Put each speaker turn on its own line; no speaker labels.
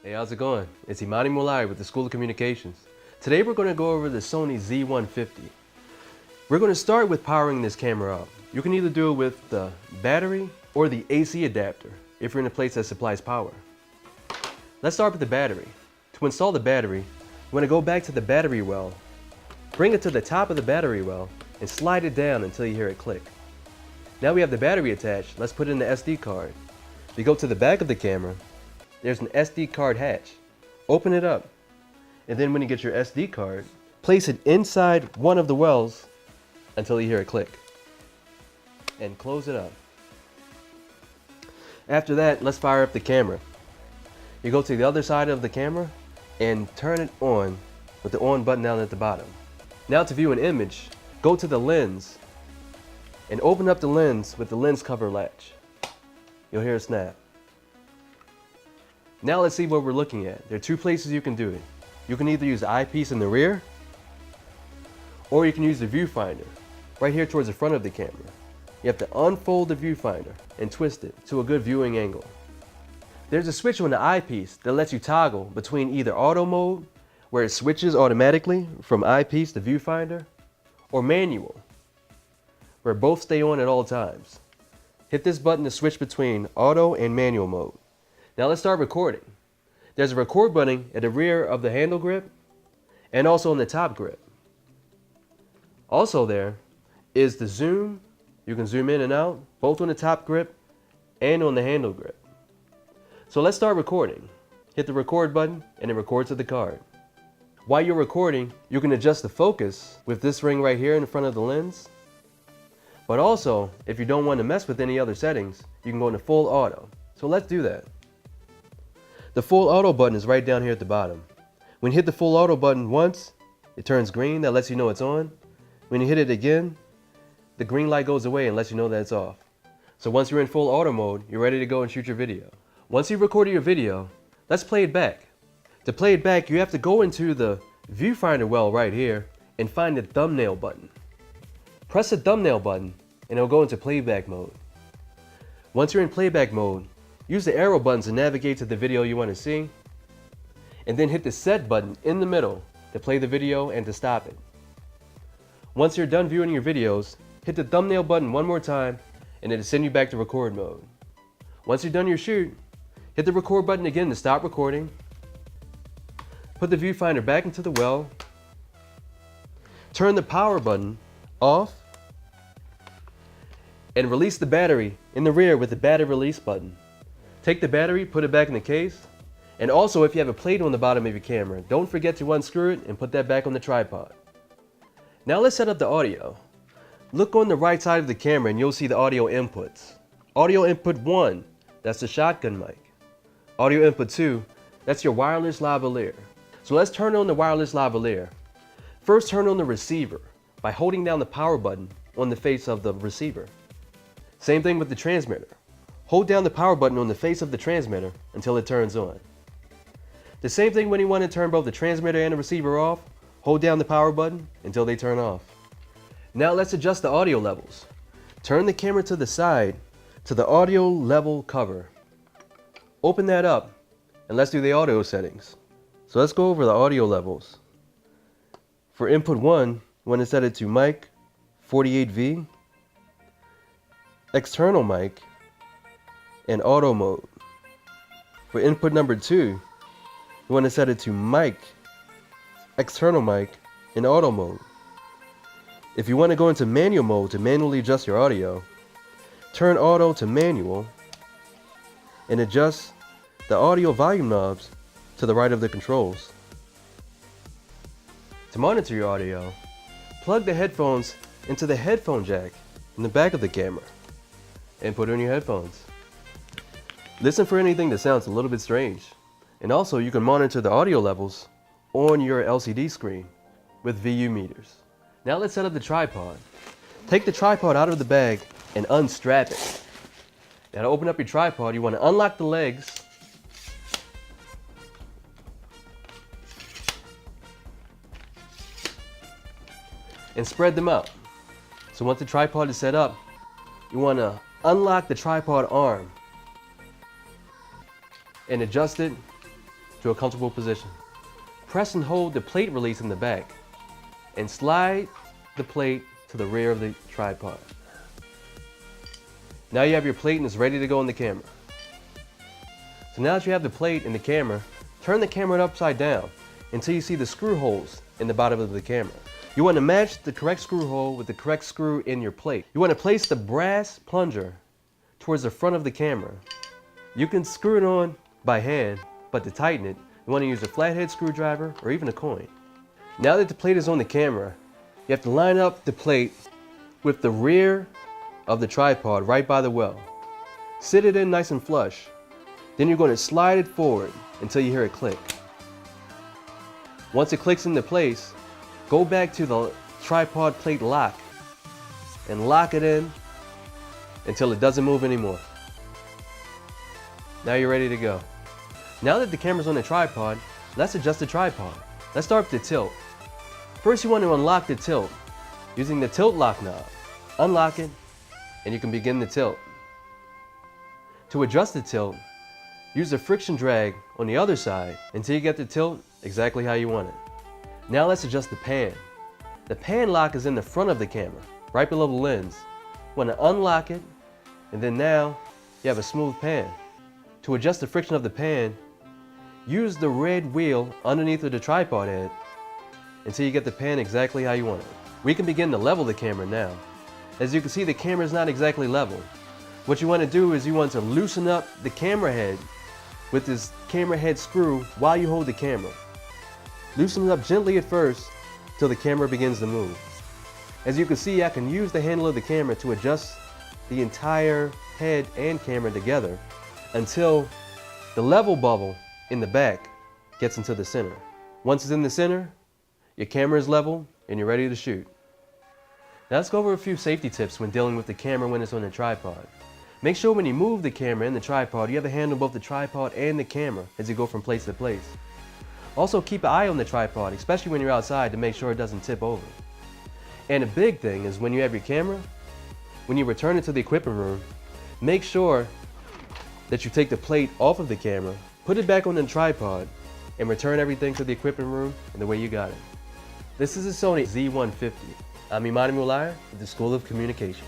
Hey, how's it going? It's Imani Mulai with the School of Communications. Today we're going to go over the Sony Z-150. We're going to start with powering this camera up. You can either do it with the battery or the AC adapter if you're in a place that supplies power. Let's start with the battery. To install the battery, you want to go back to the battery well, bring it to the top of the battery well, and slide it down until you hear it click. Now we have the battery attached, let's put in the SD card. You go to the back of the camera, there's an SD card hatch. Open it up, and then when you get your SD card, place it inside one of the wells until you hear it click. And close it up. After that, let's fire up the camera. You go to the other side of the camera and turn it on with the on button down at the bottom. Now to view an image, go to the lens and open up the lens with the lens cover latch. You'll hear a snap. Now let's see what we're looking at. There are two places you can do it. You can either use the eyepiece in the rear, or you can use the viewfinder right here towards the front of the camera. You have to unfold the viewfinder and twist it to a good viewing angle. There's a switch on the eyepiece that lets you toggle between either auto mode, where it switches automatically from eyepiece to viewfinder, or manual, where both stay on at all times. Hit this button to switch between auto and manual mode. Now let's start recording. There's a record button at the rear of the handle grip and also on the top grip. Also there is the zoom. You can zoom in and out, both on the top grip and on the handle grip. So let's start recording. Hit the record button and it records to the card. While you're recording, you can adjust the focus with this ring right here in front of the lens. But also, if you don't want to mess with any other settings, you can go into full auto. So let's do that. The full auto button is right down here at the bottom. When you hit the full auto button once, it turns green. That lets you know it's on. When you hit it again, the green light goes away and lets you know that it's off. So once you're in full auto mode, you're ready to go and shoot your video. Once you've recorded your video, let's play it back. To play it back, you have to go into the viewfinder well right here and find the thumbnail button. Press the thumbnail button and it'll go into playback mode. Once you're in playback mode, use the arrow buttons to navigate to the video you want to see, and then hit the set button in the middle to play the video and to stop it. Once you're done viewing your videos, hit the thumbnail button one more time and it'll send you back to record mode. Once you're done your shoot, hit the record button again to stop recording, put the viewfinder back into the well, turn the power button off, and release the battery in the rear with the battery release button. Take the battery, put it back in the case, and also if you have a plate on the bottom of your camera, don't forget to unscrew it and put that back on the tripod. Now let's set up the audio. Look on the right side of the camera and you'll see the audio inputs. Audio input 1, that's the shotgun mic. Audio input 2, that's your wireless lavalier. So let's turn on the wireless lavalier. First turn on the receiver by holding down the power button on the face of the receiver. Same thing with the transmitter. Hold down the power button on the face of the transmitter until it turns on. The same thing when you want to turn both the transmitter and the receiver off, hold down the power button until they turn off. Now let's adjust the audio levels. Turn the camera to the side to the audio level cover. Open that up and let's do the audio settings. So let's go over the audio levels. For input 1, you want to set it to mic 48V, external mic, and auto mode. For input number 2, you want to set it to mic, external mic, and auto mode. If you want to go into manual mode to manually adjust your audio, turn auto to manual and adjust the audio volume knobs to the right of the controls. To monitor your audio, plug the headphones into the headphone jack in the back of the camera and put on your headphones. Listen for anything that sounds a little bit strange. And also you can monitor the audio levels on your LCD screen with VU meters. Now let's set up the tripod. Take the tripod out of the bag and unstrap it. Now to open up your tripod, you want to unlock the legs and spread them out. So once the tripod is set up, you want to unlock the tripod arm and adjust it to a comfortable position. Press and hold the plate release in the back and slide the plate to the rear of the tripod. Now you have your plate and it's ready to go in the camera. So now that you have the plate in the camera, turn the camera upside down until you see the screw holes in the bottom of the camera. You want to match the correct screw hole with the correct screw in your plate. You want to place the brass plunger towards the front of the camera. You can screw it on by hand, but to tighten it, you want to use a flathead screwdriver or even a coin. Now that the plate is on the camera, you have to line up the plate with the rear of the tripod right by the well. Sit it in nice and flush. Then you're going to slide it forward until you hear it click. Once it clicks into place, go back to the tripod plate lock and lock it in until it doesn't move anymore. Now you're ready to go. Now that the camera's on the tripod, let's adjust the tripod. Let's start with the tilt. First you want to unlock the tilt using the tilt lock knob. Unlock it and you can begin the tilt. To adjust the tilt, use the friction drag on the other side until you get the tilt exactly how you want it. Now let's adjust the pan. The pan lock is in the front of the camera, right below the lens. You want to unlock it, and then now you have a smooth pan. To adjust the friction of the pan, use the red wheel underneath of the tripod head until you get the pan exactly how you want it. We can begin to level the camera now. As you can see, the camera is not exactly level. What you want to do is you want to loosen up the camera head with this camera head screw while you hold the camera. Loosen it up gently at first till the camera begins to move. As you can see, I can use the handle of the camera to adjust the entire head and camera together until the level bubble in the back gets into the center. Once it's in the center, your camera is level and you're ready to shoot. Now let's go over a few safety tips when dealing with the camera when it's on a tripod. Make sure when you move the camera and the tripod, you have a hand on both the tripod and the camera as you go from place to place. Also keep an eye on the tripod, especially when you're outside, to make sure it doesn't tip over. And a big thing is when you have your camera, when you return it to the equipment room, make sure that you take the plate off of the camera, put it back on the tripod, and return everything to the equipment room in the way you got it. This is a Sony Z-150. I'm Imani Mulaya with the School of Communication.